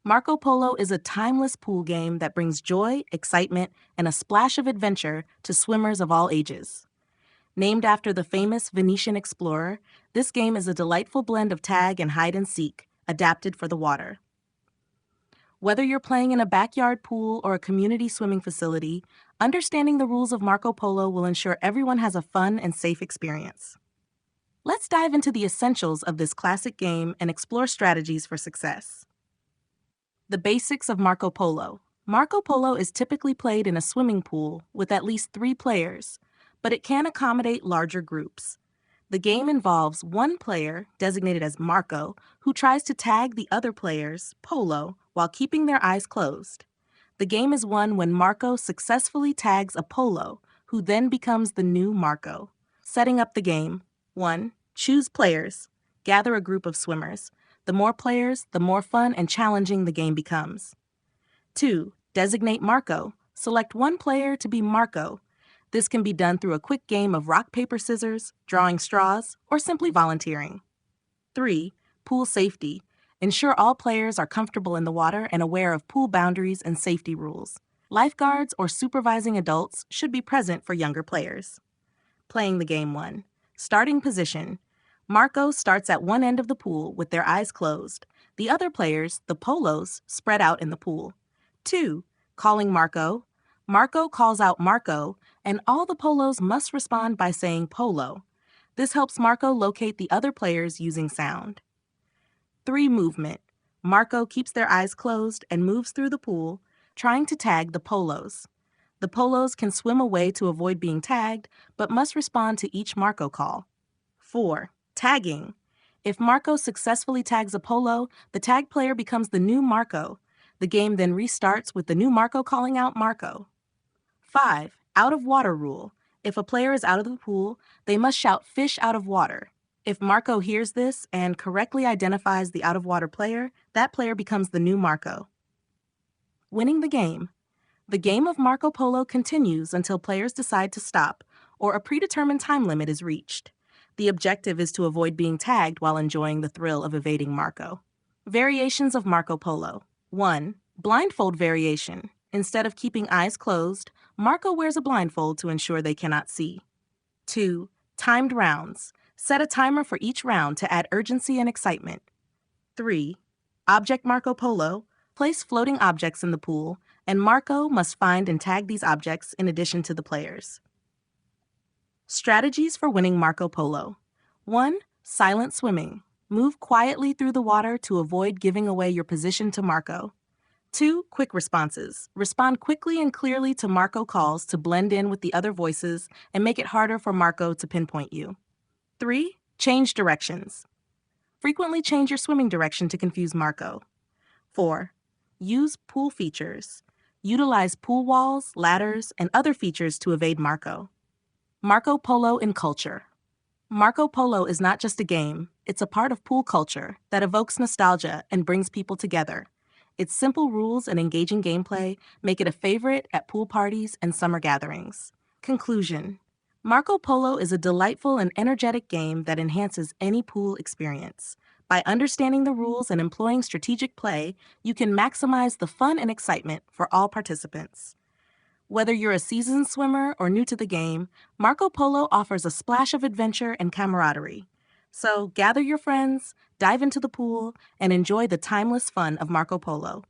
Marco Polo is a timeless pool game that brings joy, excitement, and a splash of adventure to swimmers of all ages. Named after the famous Venetian explorer, this game is a delightful blend of tag and hide and seek, adapted for the water. Whether you're playing in a backyard pool or a community swimming facility, understanding the rules of Marco Polo will ensure everyone has a fun and safe experience. Let's dive into the essentials of this classic game and explore strategies for success. The basics of Marco Polo. Marco Polo is typically played in a swimming pool with at least 3 players, but it can accommodate larger groups. The game involves one player, designated as Marco, who tries to tag the other players, Polo, while keeping their eyes closed. The game is won when Marco successfully tags a Polo, who then becomes the new Marco. Setting up the game. 1. Choose players. Gather a group of swimmers. The more players, the more fun and challenging the game becomes. 2. Designate Marco. Select one player to be Marco. This can be done through a quick game of rock, paper, scissors, drawing straws, or simply volunteering. 3. Pool safety. Ensure all players are comfortable in the water and aware of pool boundaries and safety rules. Lifeguards or supervising adults should be present for younger players. Playing the game 1. Starting position. Marco starts at one end of the pool with their eyes closed. The other players, the Polos, spread out in the pool. 2. Calling Marco. Marco calls out Marco, and all the Polos must respond by saying Polo. This helps Marco locate the other players using sound. 3. Movement. Marco keeps their eyes closed and moves through the pool, trying to tag the Polos. The Polos can swim away to avoid being tagged, but must respond to each Marco call. 4. Tagging. If Marco successfully tags a Polo, the tagged player becomes the new Marco. The game then restarts with the new Marco calling out Marco. 5. Out of water rule. If a player is out of the pool, they must shout fish out of water. If Marco hears this and correctly identifies the out of water player, that player becomes the new Marco. Winning the game. The game of Marco Polo continues until players decide to stop or a predetermined time limit is reached. The objective is to avoid being tagged while enjoying the thrill of evading Marco. Variations of Marco Polo. 1. Blindfold variation. Instead of keeping eyes closed, Marco wears a blindfold to ensure they cannot see. 2. Timed rounds. Set a timer for each round to add urgency and excitement. 3. Object Marco Polo. Place floating objects in the pool, and Marco must find and tag these objects in addition to the players. Strategies for winning Marco Polo. 1. Silent swimming. Move quietly through the water to avoid giving away your position to Marco. 2. Quick responses. Respond quickly and clearly to Marco calls to blend in with the other voices and make it harder for Marco to pinpoint you. 3. Change directions. Frequently change your swimming direction to confuse Marco. 4. Use pool features. Utilize pool walls, ladders, and other features to evade Marco. Marco Polo in culture. Marco Polo is not just a game, it's a part of pool culture that evokes nostalgia and brings people together. Its simple rules and engaging gameplay make it a favorite at pool parties and summer gatherings. Conclusion. Marco Polo is a delightful and energetic game that enhances any pool experience. By understanding the rules and employing strategic play, you can maximize the fun and excitement for all participants. Whether you're a seasoned swimmer or new to the game, Marco Polo offers a splash of adventure and camaraderie. So gather your friends, dive into the pool, and enjoy the timeless fun of Marco Polo.